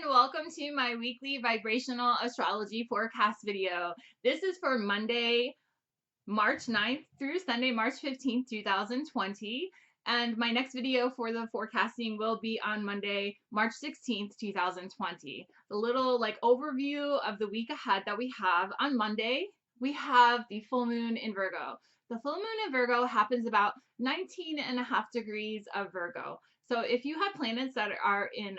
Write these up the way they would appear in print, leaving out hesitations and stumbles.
and welcome to my weekly vibrational astrology forecast video. This is for Monday, March 9th through Sunday, March 15th, 2020. And my next video for the forecasting will be on Monday, March 16th, 2020. A little overview of the week ahead that we have. On Monday, we have the full moon in Virgo. The full moon in Virgo happens about 19.5 degrees of Virgo. So if you have planets that are in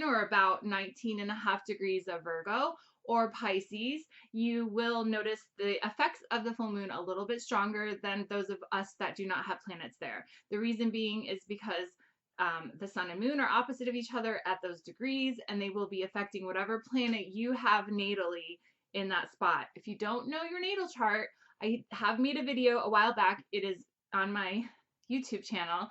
or about 19.5 degrees of Virgo or Pisces, you will notice the effects of the full moon a little bit stronger than those of us that do not have planets there. The reason being is because the sun and moon are opposite of each other at those degrees, and they will be affecting whatever planet you have natally in that spot. If you don't know your natal chart, I have made a video a while back. It is on my YouTube channel.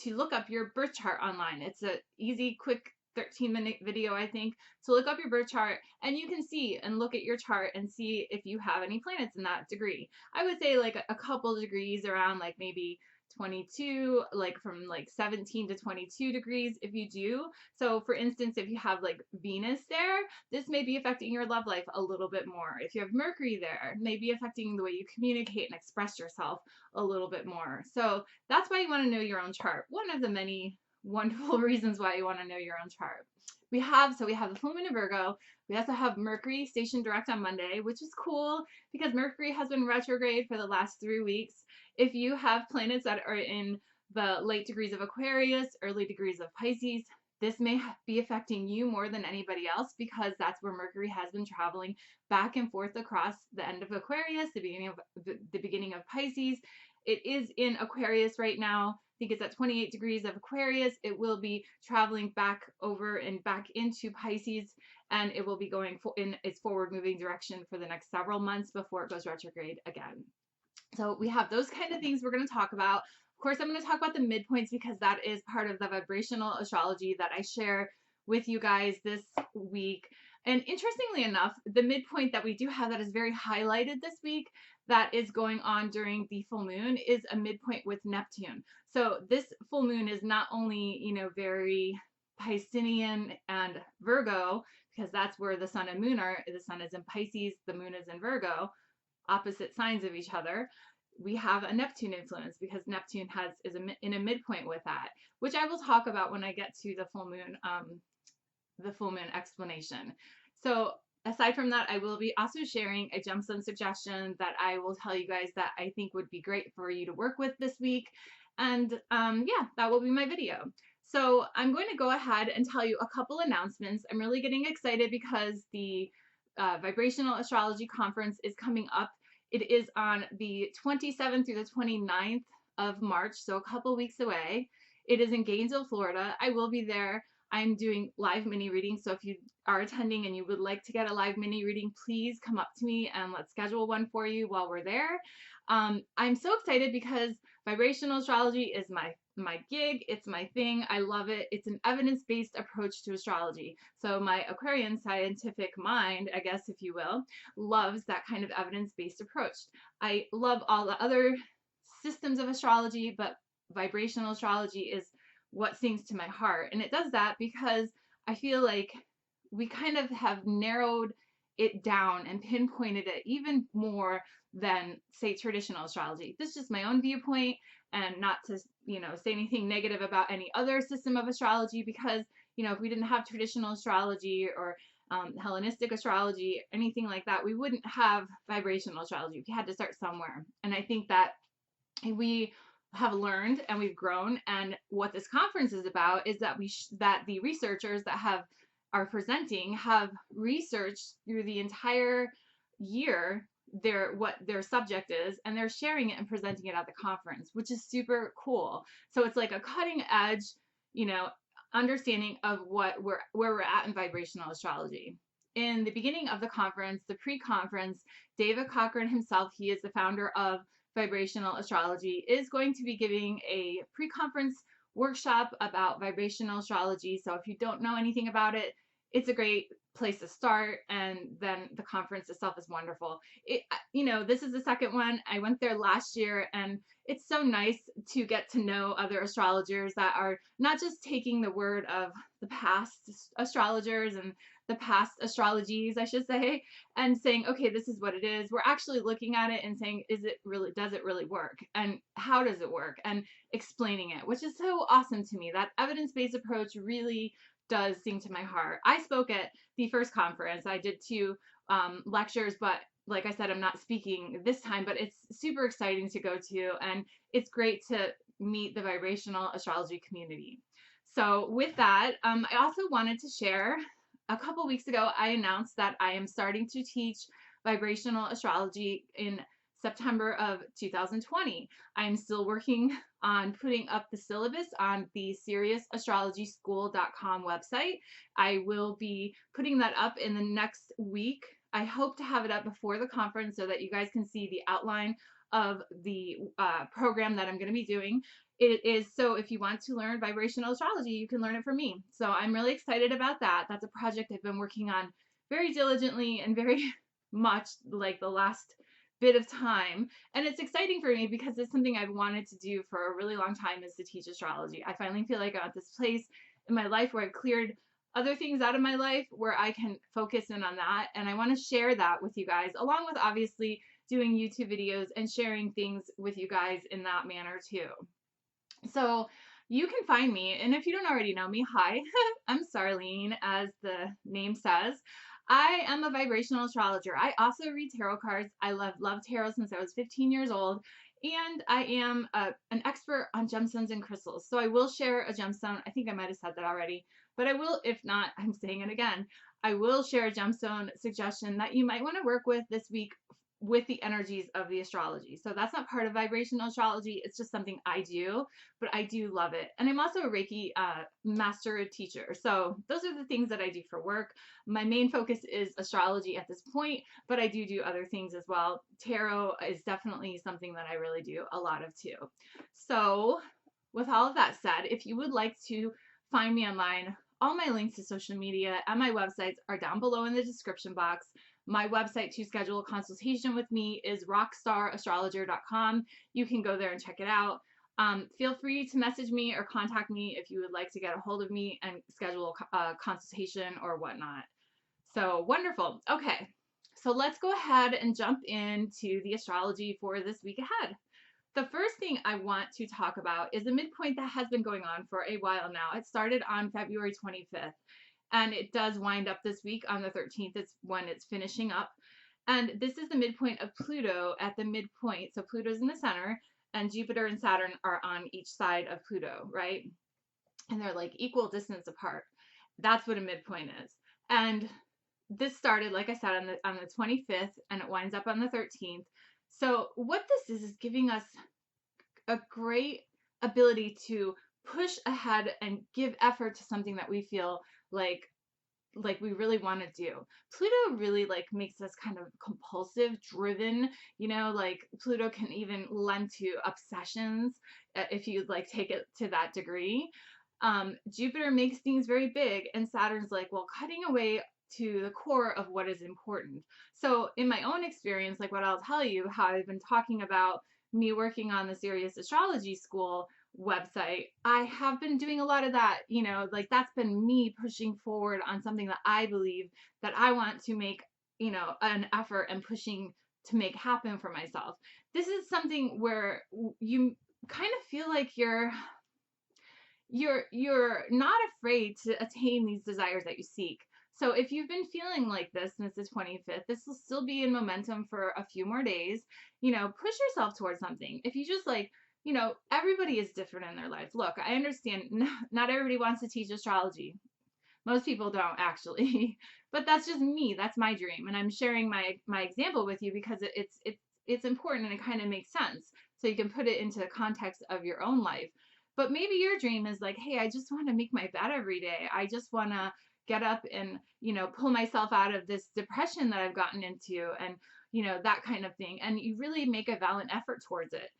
To look up your birth chart online. It's an easy, quick 13-minute video, I think, to look up your birth chart, and you can see and look at your chart and see if you have any planets in that degree. I would say like a couple degrees around like maybe 22, like from like 17 to 22 degrees if you do. So for instance, if you have like Venus there, this may be affecting your love life a little bit more. If you have Mercury there, it may be affecting the way you communicate and express yourself a little bit more. So that's why you want to know your own chart. One of the many wonderful reasons why you want to know your own chart. We have the full moon in Virgo. We also have Mercury stationed direct on Monday, which is cool because Mercury has been retrograde for the last 3 weeks. If you have planets that are in the late degrees of Aquarius, early degrees of Pisces, this may be affecting you more than anybody else because that's where Mercury has been traveling back and forth across the end of Aquarius, the beginning of Pisces. It is in Aquarius right now. I think it's at 28 degrees of Aquarius. It will be traveling back over and back into Pisces, and it will be going in its forward moving direction for the next several months before it goes retrograde again. So we have those kind of things we're going to talk about. Of course, I'm going to talk about the midpoints because that is part of the vibrational astrology that I share with you guys this week. And interestingly enough, the midpoint that we do have that is very highlighted this week that is going on during the full moon is a midpoint with Neptune. So this full moon is not only, very Piscean and Virgo, because that's where the sun and moon are. The sun is in Pisces, the moon is in Virgo, opposite signs of each other. We have a Neptune influence because Neptune is in a midpoint with that, which I will talk about when I get to the full moon explanation. So aside from that, I will be also sharing a gemstone suggestion that I will tell you guys that I think would be great for you to work with this week. And yeah, that will be my video. So I'm going to go ahead and tell you a couple announcements. I'm really getting excited because the Vibrational Astrology Conference is coming up. It is on the 27th through the 29th of March, so a couple weeks away. It is in Gainesville, Florida. I will be there. I'm doing live mini readings, so if you are attending and you would like to get a live mini reading, please come up to me and let's schedule one for you while we're there. I'm so excited because vibrational astrology is my gig. It's my thing. I love it. It's an evidence-based approach to astrology. So my Aquarian scientific mind, I guess if you will, loves that kind of evidence-based approach. I love all the other systems of astrology, but vibrational astrology is what sings to my heart. And it does that because I feel like we kind of have narrowed it down and pinpointed it even more than, say, traditional astrology. This is just my own viewpoint, and not to, say anything negative about any other system of astrology because, if we didn't have traditional astrology or Hellenistic astrology, anything like that, we wouldn't have vibrational astrology. We had to start somewhere. And I think that we have learned and we've grown, and what this conference is about is that that the researchers that are presenting have researched through the entire year what their subject is, and they're sharing it and presenting it at the conference, which is super cool. So it's like a cutting edge, understanding of where we're at in vibrational astrology. In the beginning of the conference, the pre-conference, David Cochran himself, he is the founder of Vibrational Astrology, is going to be giving a pre-conference workshop about vibrational astrology. So if you don't know anything about it, it's a great place to start. And then the conference itself is wonderful. This is the second one. I went there last year, and it's so nice to get to know other astrologers that are not just taking the word of the past astrologers and the past astrologies, I should say, and saying, okay, this is what it is. We're actually looking at it and saying, does it really work? And how does it work? And explaining it, which is so awesome to me. That evidence-based approach really does sing to my heart. I spoke at the first conference. I did 2 lectures, but like I said, I'm not speaking this time, but it's super exciting to go to, and it's great to meet the vibrational astrology community. So with that, I also wanted to share, a couple weeks ago, I announced that I am starting to teach vibrational astrology in September of 2020. I'm still working on putting up the syllabus on the SiriusAstrologySchool.com website. I will be putting that up in the next week. I hope to have it up before the conference so that you guys can see the outline of the program that I'm going to be doing. It is so if you want to learn vibrational astrology, you can learn it from me. So I'm really excited about that. That's a project I've been working on very diligently and very much like the last bit of time. And it's exciting for me because it's something I've wanted to do for a really long time, is to teach astrology. I finally feel like I'm at this place in my life where I've cleared other things out of my life where I can focus in on that. And I want to share that with you guys, along with obviously doing YouTube videos and sharing things with you guys in that manner too. So you can find me, and if you don't already know me, hi, I'm Starlene, as the name says. I am a vibrational astrologer. I also read tarot cards. I love tarot since I was 15 years old, and I am an expert on gemstones and crystals. So I will share a gemstone. I think I might have said that already, but I will, if not, I'm saying it again. I will share a gemstone suggestion that you might want to work with this week with the energies of the astrology. So that's not part of vibrational astrology. It's just something I do, but I do love it. And I'm also a Reiki master teacher. So those are the things that I do for work. My main focus is astrology at this point, but I do other things as well. Tarot is definitely something that I really do a lot of too. So with all of that said, if you would like to find me online, all my links to social media and my websites are down below in the description box. My website to schedule a consultation with me is rockstarastrologer.com. You can go there and check it out. Feel free to message me or contact me if you would like to get a hold of me and schedule a consultation or whatnot. So wonderful. Okay, so let's go ahead and jump into the astrology for this week ahead. The first thing I want to talk about is a midpoint that has been going on for a while now. It started on February 25th. And it does wind up this week on the 13th. It's when it's finishing up. And this is the midpoint of Pluto at the midpoint. So Pluto's in the center, and Jupiter and Saturn are on each side of Pluto, right? And they're like equal distance apart. That's what a midpoint is. And this started, like I said, on the 25th, and it winds up on the 13th. So what this is giving us a great ability to push ahead and give effort to something that we feel like we really want to do. Pluto really like makes us kind of compulsive, driven, like Pluto can even lend to obsessions if you like take it to that degree. Jupiter makes things very big, and Saturn's like, well, cutting away to the core of what is important. So in my own experience, like what I'll tell you, how I've been talking about me working on the Sirius Astrology School website, I have been doing a lot of that, like that's been me pushing forward on something that I believe that I want to make, an effort and pushing to make happen for myself. This is something where you kind of feel like you're not afraid to attain these desires that you seek. So if you've been feeling like this since the 25th, this will still be in momentum for a few more days. Push yourself towards something. If you just like, everybody is different in their life. Look, I understand not everybody wants to teach astrology. Most people don't actually, but that's just me. That's my dream. And I'm sharing my example with you because it's important and it kind of makes sense. So you can put it into the context of your own life. But maybe your dream is like, hey, I just want to make my bed every day. I just want to get up and, pull myself out of this depression that I've gotten into, and, that kind of thing. And you really make a valiant effort towards it.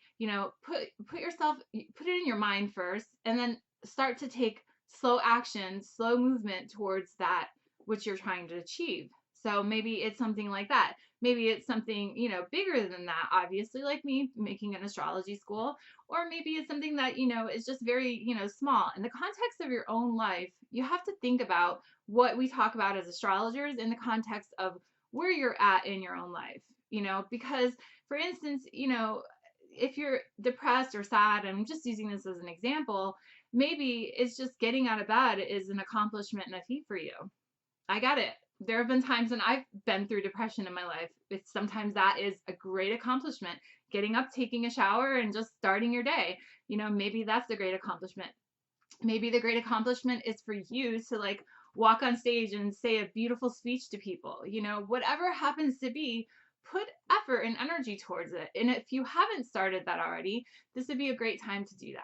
Put it in your mind first, and then start to take slow action, slow movement towards that what you're trying to achieve. So maybe it's something like that. Maybe it's something, you know, bigger than that, obviously, like me making an astrology school, or maybe it's something that, you know, is just very, you know, small. In the context of your own life, you have to think about what we talk about as astrologers in the context of where you're at in your own life, you know, because for instance, you know, if you're depressed or sad, I'm just using this as an example, maybe it's just getting out of bed is an accomplishment and a feat for you. I get it. There have been times when I've been through depression in my life. It's sometimes that is a great accomplishment. Getting up, taking a shower, and just starting your day. You know, maybe that's the great accomplishment. Maybe the great accomplishment is for you to like walk on stage and say a beautiful speech to people. You know, whatever happens to be, put effort and energy towards it. And if you haven't started that already, this would be a great time to do that.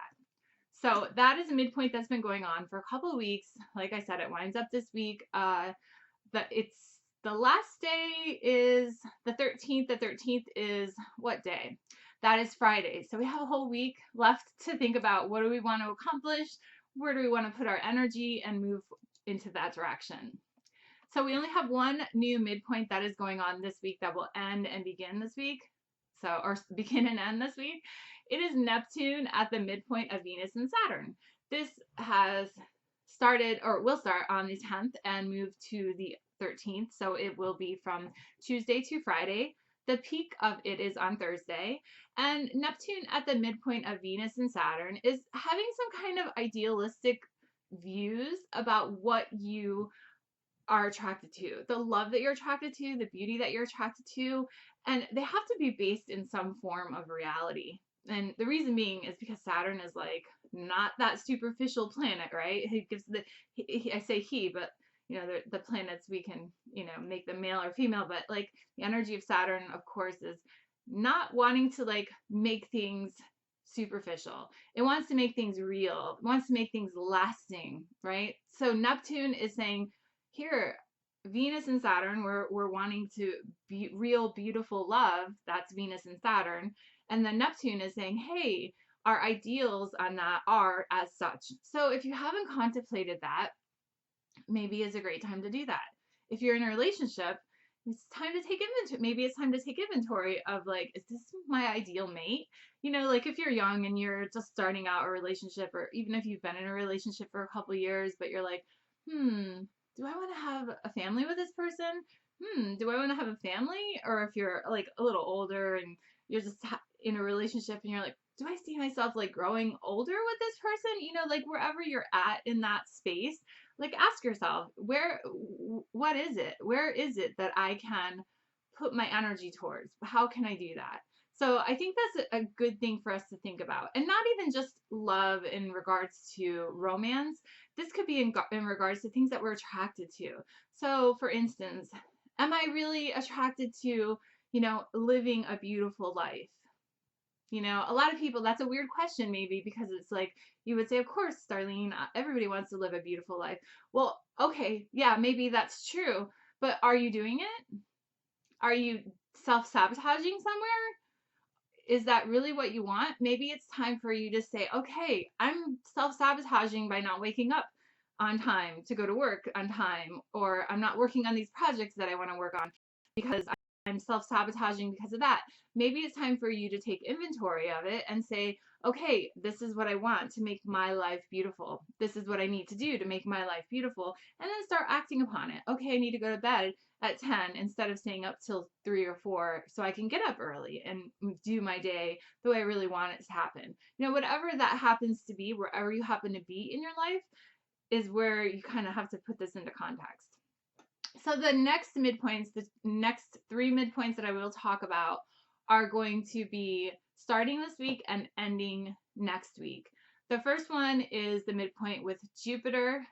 So that is a midpoint that's been going on for a couple of weeks. Like I said, it winds up this week. It's the last day is the 13th. The 13th is what day? That is Friday. So we have a whole week left to think about what do we want to accomplish, where do we want to put our energy and move into that direction. So we only have one new midpoint that is going on this week that will end and begin this week. So, or begin and end this week. It is Neptune at the midpoint of Venus and Saturn. This has started or will start on the 10th and move to the 13th. So it will be from Tuesday to Friday. The peak of it is on Thursday. And Neptune at the midpoint of Venus and Saturn is having some kind of idealistic views about what you are attracted to, the love that you're attracted to, the beauty that you're attracted to, and they have to be based in some form of reality. And the reason being is because Saturn is like not that superficial planet, right? He gives I say he, but you know, the planets we can, you know, make them male or female, but like the energy of Saturn, of course, is not wanting to like make things superficial. It wants to make things real. It wants to make things lasting, right? So Neptune is saying, here, Venus and Saturn, we're wanting to be real, beautiful love. That's Venus and Saturn. And then Neptune is saying, hey, our ideals on that are as such. So if you haven't contemplated that, maybe it's a great time to do that. If you're in a relationship, it's time to take inventory. Maybe it's time to take inventory of like, is this my ideal mate? You know, like if you're young and you're just starting out a relationship, or even if you've been in a relationship for a couple years, but you're like, do I want to have a family with this person? Do I want to have a family? Or if you're like a little older and you're just in a relationship and you're like, do I see myself like growing older with this person? You know, like wherever you're at in that space, like ask yourself, what is it? Where is it that I can put my energy towards? How can I do that? So I think that's a good thing for us to think about, and not even just love in regards to romance. This could be in regards to things that we're attracted to. So for instance, am I really attracted to, you know, living a beautiful life? You know, a lot of people, that's a weird question maybe, because it's like, you would say, of course, Starlene, everybody wants to live a beautiful life. Well, okay, yeah, maybe that's true, but are you doing it? Are you self-sabotaging somewhere? Is that really what you want? Maybe it's time for you to say, okay, I'm self-sabotaging by not waking up on time to go to work on time, or I'm not working on these projects that I want to work on because I'm self-sabotaging because of that. Maybe it's time for you to take inventory of it and say, okay, this is what I want to make my life beautiful. This is what I need to do to make my life beautiful. And then start acting upon it. Okay, I need to go to bed at 10 instead of staying up till 3 or 4 so I can get up early and do my day the way I really want it to happen. You know, whatever that happens to be, wherever you happen to be in your life, is where you kind of have to put this into context. So the next midpoints, the next 3 midpoints that I will talk about are going to be starting this week and ending next week. The first one is the midpoint with Jupiter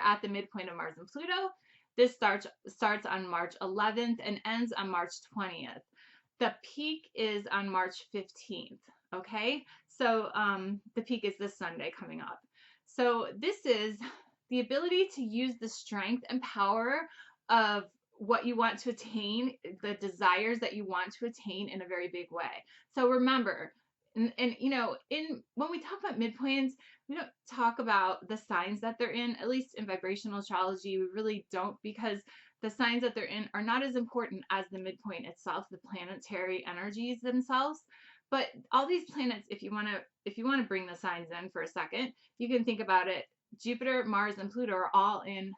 at the midpoint of Mars and Pluto. This starts on March 11th and ends on March 20th. The peak is on March 15th, okay? So the peak is this Sunday coming up. So this is the ability to use the strength and power of what you want to attain, the desires that you want to attain in a very big way. So remember, And you know, when we talk about midpoints, we don't talk about the signs that they're in. At least in vibrational astrology, we really don't, because the signs that they're in are not as important as the midpoint itself, the planetary energies themselves. But all these planets, if you want to bring the signs in for a second, you can think about it. Jupiter, Mars, and Pluto are all in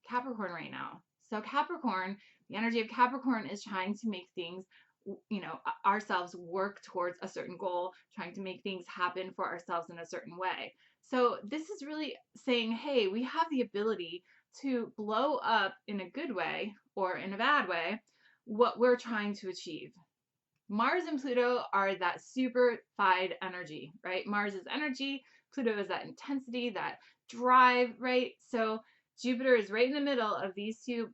Capricorn right now. So Capricorn, the energy of Capricorn is trying to make things, you know, ourselves work towards a certain goal, trying to make things happen for ourselves in a certain way. So this is really saying, hey, we have the ability to blow up in a good way or in a bad way what we're trying to achieve. Mars and Pluto are that superfied energy, right? Mars is energy, Pluto is that intensity, that drive, right? So Jupiter is right in the middle of these two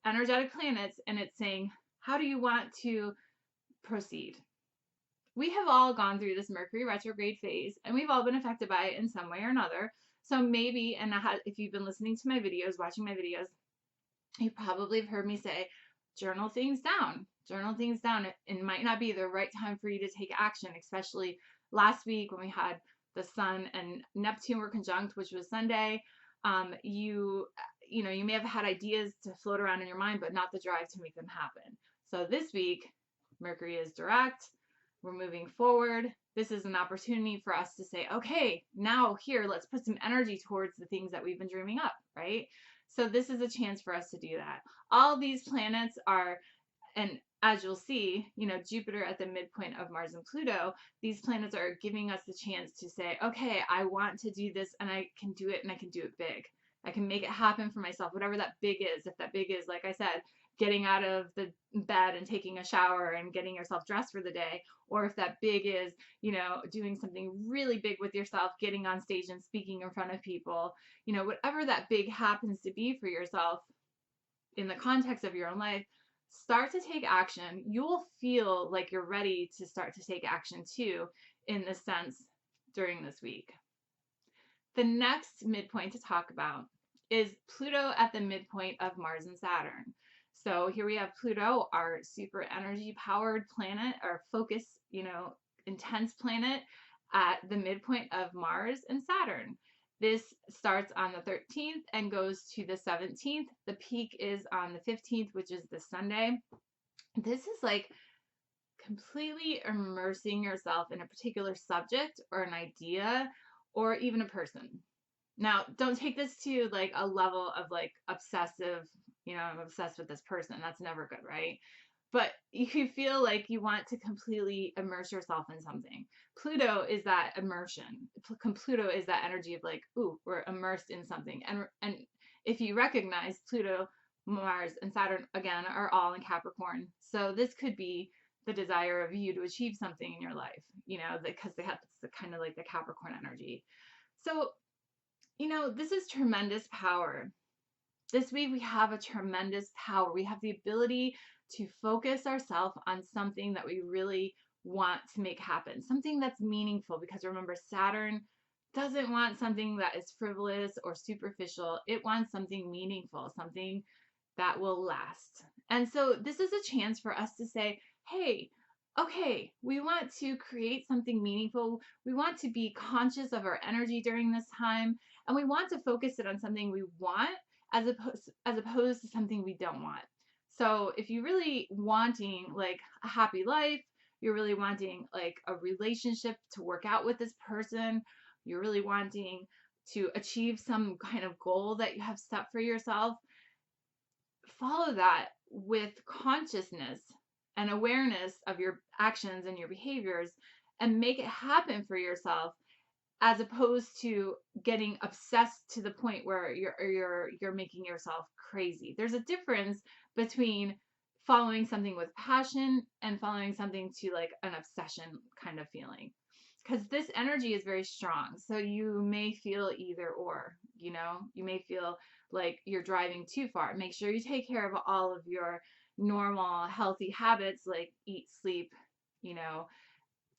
energetic planets, and it's saying, how do you want to proceed? We have all gone through this Mercury retrograde phase, and we've all been affected by it in some way or another. So maybe, and if you've been listening to my videos, watching my videos, you probably have heard me say, journal things down. Journal things down. It might not be the right time for you to take action, especially last week when we had the Sun and Neptune were conjunct, which was Sunday. You may have had ideas to float around in your mind, but not the drive to make them happen. So this week, Mercury is direct. We're moving forward. This is an opportunity for us to say, okay, now here, let's put some energy towards the things that we've been dreaming up, right? So this is a chance for us to do that. All these planets are, and as you'll see, you know, Jupiter at the midpoint of Mars and Pluto, these planets are giving us the chance to say, okay, I want to do this, and I can do it, and I can do it big. I can make it happen for myself, whatever that big is. If that big is, like I said, getting out of the bed and taking a shower and getting yourself dressed for the day, or if that big is, you know, doing something really big with yourself, getting on stage and speaking in front of people, you know, whatever that big happens to be for yourself in the context of your own life, start to take action. You will feel like you're ready to start to take action too, in this sense, during this week. The next midpoint to talk about is Pluto at the midpoint of Mars and Saturn. So here we have Pluto, our super energy powered planet, our focus, you know, intense planet at the midpoint of Mars and Saturn. This starts on the 13th and goes to the 17th. The peak is on the 15th, which is the Sunday. This is like completely immersing yourself in a particular subject or an idea or even a person. Now, don't take this to like a level of like obsessive, you know, I'm obsessed with this person. That's never good, right? But you feel like you want to completely immerse yourself in something. Pluto is that immersion. Pluto is that energy of like, ooh, we're immersed in something. And if you recognize Pluto, Mars, and Saturn, again, are all in Capricorn. So this could be the desire of you to achieve something in your life, you know, because they have the kind of like the Capricorn energy. So, you know, this is tremendous power. This week we have a tremendous power. We have the ability to focus ourselves on something that we really want to make happen, something that's meaningful, because remember, Saturn doesn't want something that is frivolous or superficial. It wants something meaningful, something that will last. And so this is a chance for us to say, hey, okay, we want to create something meaningful. We want to be conscious of our energy during this time, and we want to focus it on something we want as opposed to something we don't want. So if you're really wanting like a happy life, you're really wanting like a relationship to work out with this person, you're really wanting to achieve some kind of goal that you have set for yourself, follow that with consciousness and awareness of your actions and your behaviors, and make it happen for yourself, as opposed to getting obsessed to the point where you're making yourself crazy. There's a difference between following something with passion and following something to like an obsession kind of feeling, because this energy is very strong. So you may feel either or, you know, you may feel like you're driving too far. Make sure you take care of all of your normal healthy habits, like eat, sleep, you know,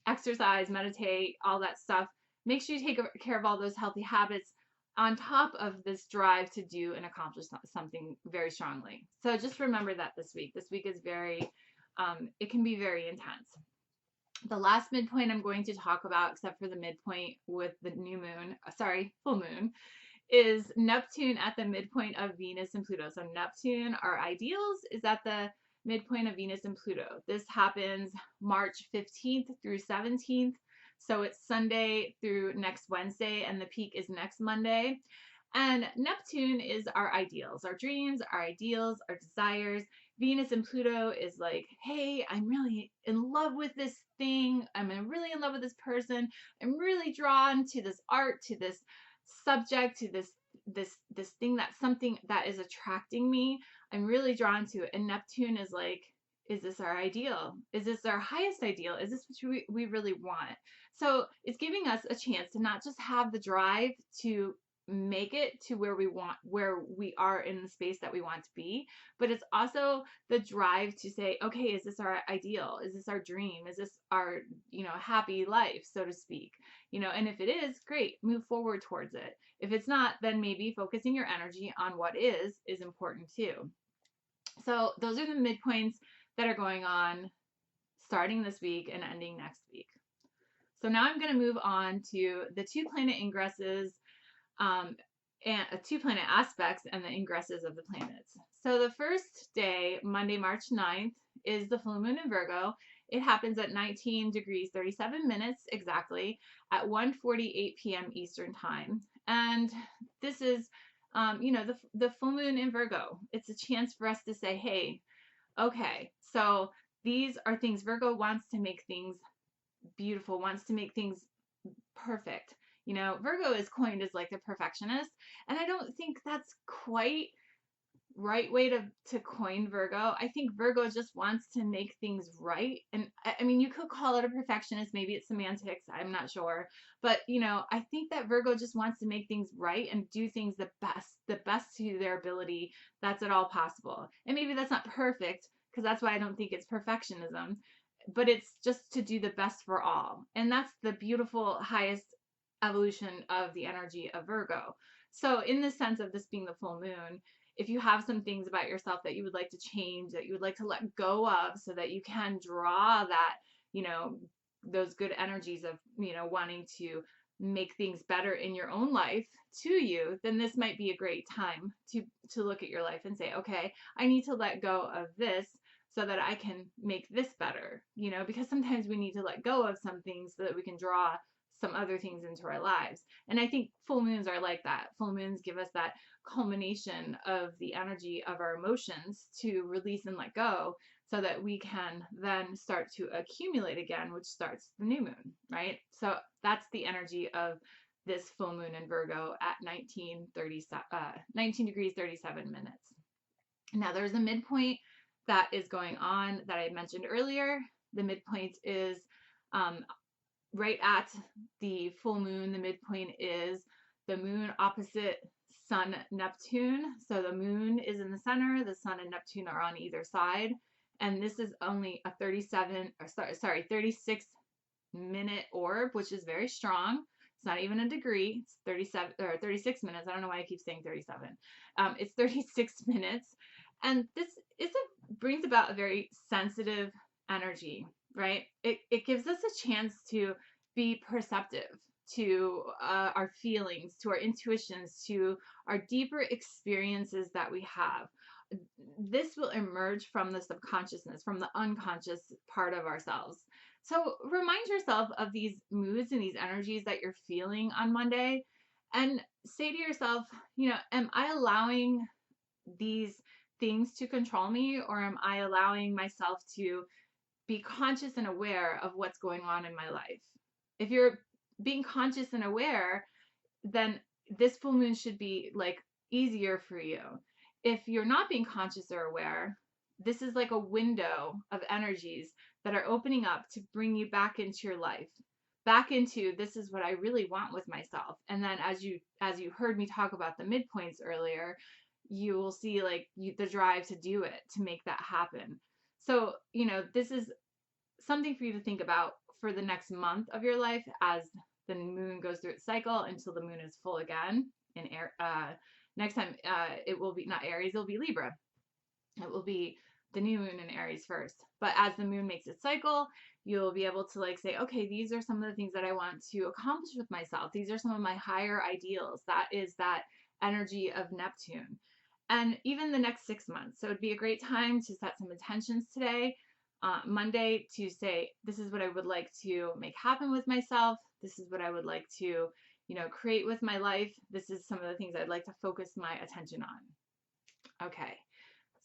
exercise, meditate, all that stuff. Make sure you take care of all those healthy habits on top of this drive to do and accomplish something very strongly. So just remember that this week. This week is very, it can be very intense. The last midpoint I'm going to talk about, except for the midpoint with the new moon, sorry, full moon, is Neptune at the midpoint of Venus and Pluto. So Neptune, our ideals, is at the midpoint of Venus and Pluto. This happens March 15th through 17th. So it's Sunday through next Wednesday, and the peak is next Monday. And Neptune is our ideals, our dreams, our ideals, our desires. Venus and Pluto is like, hey, I'm really in love with this thing. I'm really in love with this person. I'm really drawn to this art, to this subject, to this thing, that's something that is attracting me. I'm really drawn to it. And Neptune is like, is this our ideal? Is this our highest ideal? Is this what we really want? So it's giving us a chance to not just have the drive to make it to where we are in the space that we want to be, but it's also the drive to say, okay, is this our ideal? Is this our dream? Is this our, happy life, so to speak? And if it is, great, move forward towards it. If it's not, then maybe focusing your energy on what is important too. So those are the midpoints that are going on starting this week and ending next week. So now I'm going to move on to the two planet ingresses, and two planet aspects and the ingresses of the planets. So the first day, Monday, March 9th, is the full moon in Virgo. It happens at 19 degrees 37 minutes exactly at 1:48 p.m. Eastern time. And this is, the full moon in Virgo. It's a chance for us to say, hey, okay, so these are things. Virgo wants to make things beautiful, wants to make things perfect. Virgo is coined as like the perfectionist, and I don't think that's quite right way to coin Virgo. I think Virgo just wants to make things right. And I mean, you could call it a perfectionist, maybe it's semantics, I'm not sure. But, I think that Virgo just wants to make things right and do things the best to their ability that's at all possible. And maybe that's not perfect, because that's why I don't think it's perfectionism, but it's just to do the best for all. And that's the beautiful highest evolution of the energy of Virgo. So in the sense of this being the full moon, if you have some things about yourself that you would like to change, that you would like to let go of, so that you can draw that, those good energies of, wanting to make things better in your own life to you, then this might be a great time to look at your life and say, okay, I need to let go of this so that I can make this better, because sometimes we need to let go of some things so that we can draw some other things into our lives. And I think full moons are like that. Full moons give us that culmination of the energy of our emotions to release and let go, so that we can then start to accumulate again, which starts the new moon, right? So that's the energy of this full moon in Virgo at 19 degrees 37 minutes. Now there's a midpoint that is going on that I mentioned earlier. The midpoint is right at the full moon. The midpoint is the moon opposite Sun Neptune. So the moon is in the center, the Sun and Neptune are on either side. And this is only a 36 minute orb, which is very strong. It's not even a degree. It's 37 or 36 minutes. I don't know why I keep saying 37. It's 36 minutes. And this brings about a very sensitive energy, right? It gives us a chance to be perceptive to our feelings, to our intuitions, to our deeper experiences that we have. This will emerge from the subconsciousness, from the unconscious part of ourselves. So remind yourself of these moods and these energies that you're feeling on Monday, and say to yourself, am I allowing these things to control me, or am I allowing myself to be conscious and aware of what's going on in my life? If you're being conscious and aware, then this full moon should be like easier for you. If you're not being conscious or aware, this is like a window of energies that are opening up to bring you back into your life, back into, this is what I really want with myself. And then as you heard me talk about the midpoints earlier, you will see the drive to do it, to make that happen. So, this is something for you to think about for the next month of your life, as the moon goes through its cycle until the moon is full again. Next time, it will be not Aries, it will be Libra. It will be the new moon in Aries first. But as the moon makes its cycle, you'll be able to like say, okay, these are some of the things that I want to accomplish with myself. These are some of my higher ideals. That is that energy of Neptune. And even the next 6 months. So it'd be a great time to set some intentions today, Monday, to say, this is what I would like to make happen with myself. This is what I would like to, create with my life. This is some of the things I'd like to focus my attention on. Okay.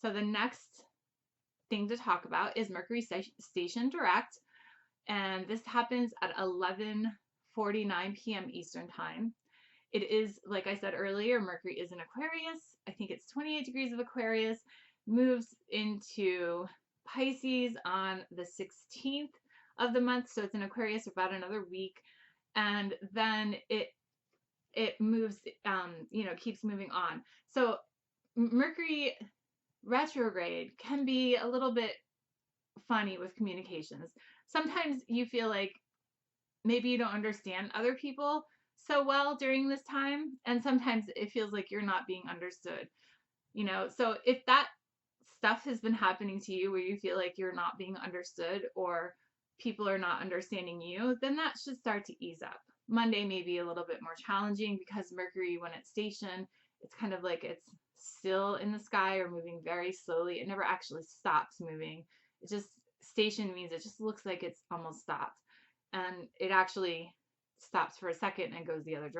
So the next thing to talk about is Mercury station direct, and this happens at 11:49 p.m. Eastern time. It is, like I said earlier, Mercury is in Aquarius. I think it's 28 degrees of Aquarius, moves into Pisces on the 16th of the month, so it's in Aquarius for about another week, and then it moves, keeps moving on. So Mercury retrograde can be a little bit funny with communications. Sometimes you feel like maybe you don't understand other people so well during this time, and sometimes it feels like you're not being understood. So if that stuff has been happening to you where you feel like you're not being understood or people are not understanding you, then that should start to ease up. Monday may be a little bit more challenging because Mercury, when it's stationed, it's kind of like it's still in the sky or moving very slowly. It never actually stops moving. It just, station means it just looks like it's almost stopped. And it actually stops for a second and goes the other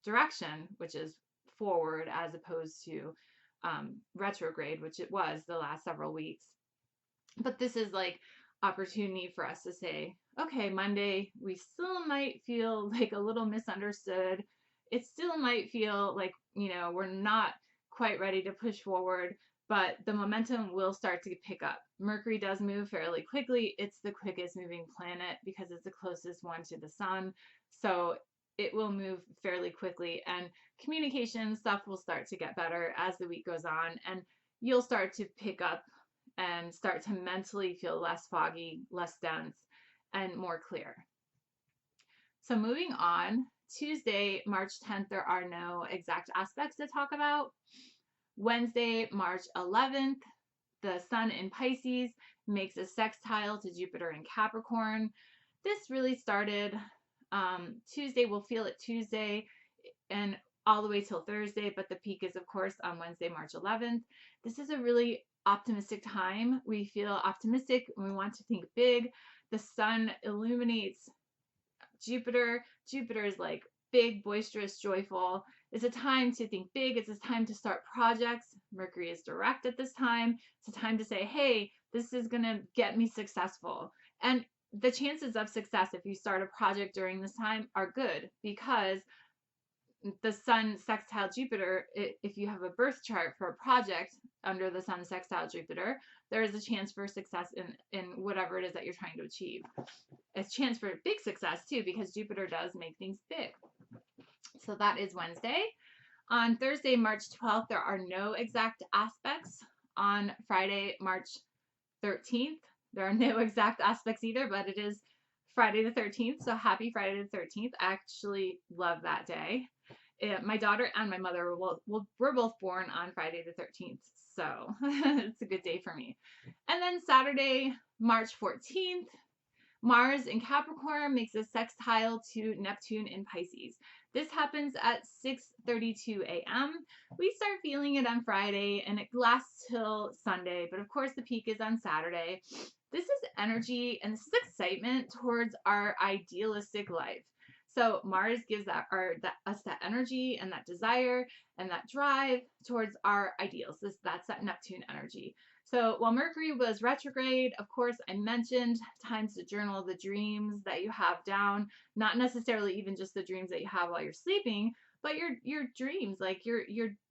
direction, which is forward, as opposed to retrograde, which it was the last several weeks. But this is like opportunity for us to say, okay, Monday, we still might feel like a little misunderstood. It still might feel like, we're not quite ready to push forward, but the momentum will start to pick up. Mercury does move fairly quickly. It's the quickest moving planet because it's the closest one to the sun. So it will move fairly quickly, and communication stuff will start to get better as the week goes on, and you'll start to pick up and start to mentally feel less foggy, less dense, and more clear. So moving on, Tuesday, March 10th, there are no exact aspects to talk about. Wednesday, March 11th, the sun in Pisces makes a sextile to Jupiter in Capricorn. This really started Tuesday. We'll feel it Tuesday and all the way till Thursday, but the peak is, of course, on Wednesday, March 11th. This is a really optimistic time. We feel optimistic. We want to think big. The sun illuminates Jupiter. Jupiter is like big, boisterous, joyful. It's a time to think big. It's a time to start projects. Mercury is direct at this time. It's a time to say, hey, this is going to get me successful. And the chances of success if you start a project during this time are good, because the sun sextile Jupiter, if you have a birth chart for a project under the sun sextile Jupiter, there is a chance for success in whatever it is that you're trying to achieve. It's a chance for big success too, because Jupiter does make things big. So that is Wednesday. On Thursday, March 12th, there are no exact aspects. On Friday, March 13th, there are no exact aspects either, but it is Friday the 13th, so happy Friday the 13th. I actually love that day. My daughter and my mother were both born on Friday the 13th, so it's a good day for me. And then Saturday, March 14th, Mars in Capricorn makes a sextile to Neptune in Pisces. This happens at 6:32 a.m. We start feeling it on Friday, and it lasts till Sunday, but of course the peak is on Saturday. This is energy, and this is excitement towards our idealistic life. So Mars gives us that energy and that desire and that drive towards our ideals. That's that Neptune energy. So while Mercury was retrograde, of course, I mentioned times to journal the dreams that you have down, not necessarily even just the dreams that you have while you're sleeping, but your dreams, like your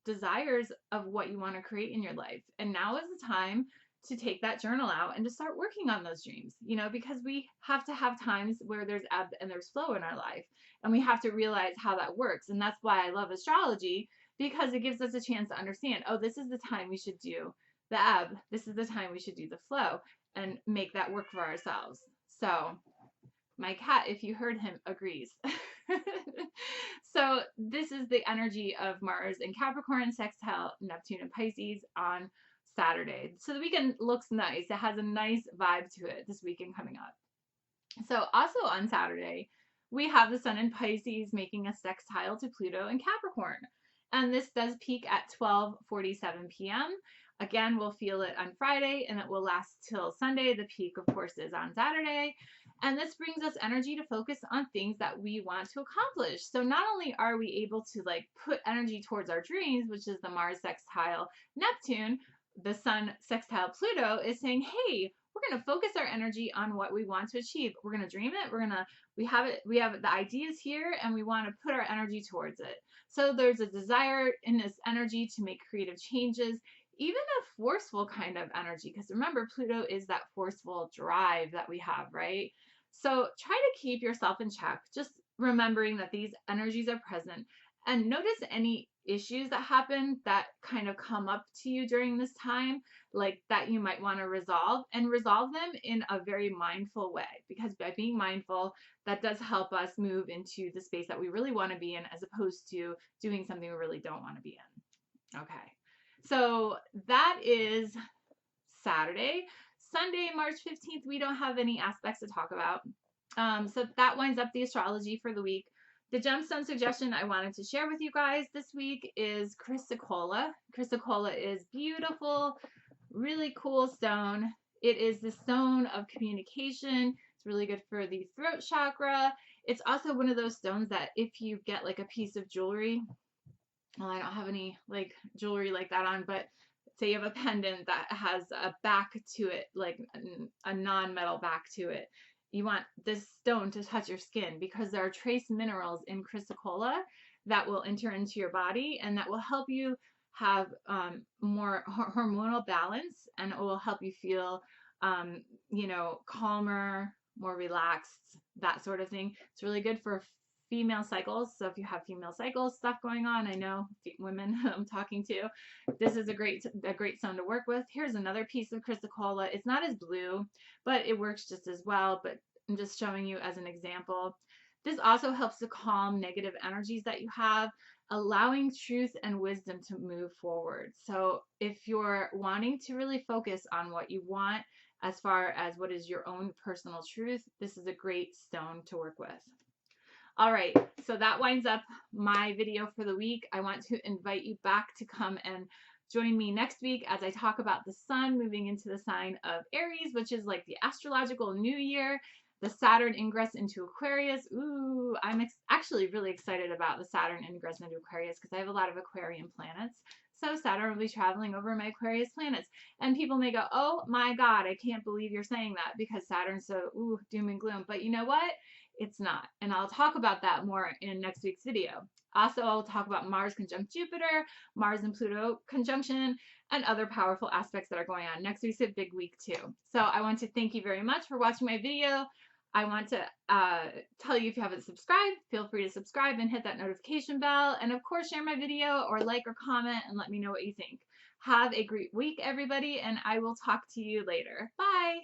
desires of what you want to create in your life. And now is the time to take that journal out and to start working on those dreams, because we have to have times where there's ebb and there's flow in our life, and we have to realize how that works. And that's why I love astrology, because it gives us a chance to understand, oh, this is the time we should do the ebb. This is the time we should do the flow and make that work for ourselves. So my cat, if you heard him, agrees. So this is the energy of Mars in Capricorn, sextile Neptune and Pisces on Saturday. So the weekend looks nice. It has a nice vibe to it this weekend coming up. So also on Saturday, we have the sun in Pisces making a sextile to Pluto in Capricorn. And this does peak at 12:47 p.m. Again, we'll feel it on Friday and it will last till Sunday. The peak, of course, is on Saturday. And this brings us energy to focus on things that we want to accomplish. So not only are we able to like put energy towards our dreams, which is the Mars sextile Neptune, the sun sextile Pluto is saying, hey, we're going to focus our energy on what we want to achieve. We're going to dream it. We have the ideas here and we want to put our energy towards it. So there's a desire in this energy to make creative changes, even a forceful kind of energy, because remember, Pluto is that forceful drive that we have, right? So try to keep yourself in check, just remembering that these energies are present, and notice any issues that happen that kind of come up to you during this time, like that you might want to resolve, and resolve them in a very mindful way, because by being mindful, that does help us move into the space that we really want to be in, as opposed to doing something we really don't want to be in. Okay, so that is Saturday. Sunday, March 15th, we don't have any aspects to talk about. So that winds up the astrology for the week. The gemstone suggestion I wanted to share with you guys this week is chrysocolla. Chrysocolla is beautiful, really cool stone. It is the stone of communication. It's really good for the throat chakra. It's also one of those stones that if you get like a piece of jewelry, well, I don't have any like jewelry like that on, but say you have a pendant that has a back to it, like a non-metal back to it, you want this stone to touch your skin, because there are trace minerals in chrysocolla that will enter into your body and that will help you have more hormonal balance, and it will help you feel, calmer, more relaxed, that sort of thing. It's really good for female cycles. So if you have female cycles stuff going on, I know women I'm talking to, this is a great stone to work with. Here's another piece of chrysocolla. It's not as blue, but it works just as well. But I'm just showing you as an example. This also helps to calm negative energies that you have, allowing truth and wisdom to move forward. So if you're wanting to really focus on what you want as far as what is your own personal truth, this is a great stone to work with. All right, so that winds up my video for the week. I want to invite you back to come and join me next week as I talk about the sun moving into the sign of Aries, which is like the astrological new year, the Saturn ingress into Aquarius. Ooh, I'm actually really excited about the Saturn ingress into Aquarius because I have a lot of Aquarian planets. So Saturn will be traveling over my Aquarius planets. And people may go, oh my God, I can't believe you're saying that because Saturn's so doom and gloom. But you know what? It's not. And I'll talk about that more in next week's video. Also, I'll talk about Mars conjunct Jupiter, Mars and Pluto conjunction, and other powerful aspects that are going on. Next week's a big week too. So I want to thank you very much for watching my video. I want to tell you, if you haven't subscribed, feel free to subscribe and hit that notification bell. And of course, share my video or like or comment and let me know what you think. Have a great week, everybody, and I will talk to you later. Bye.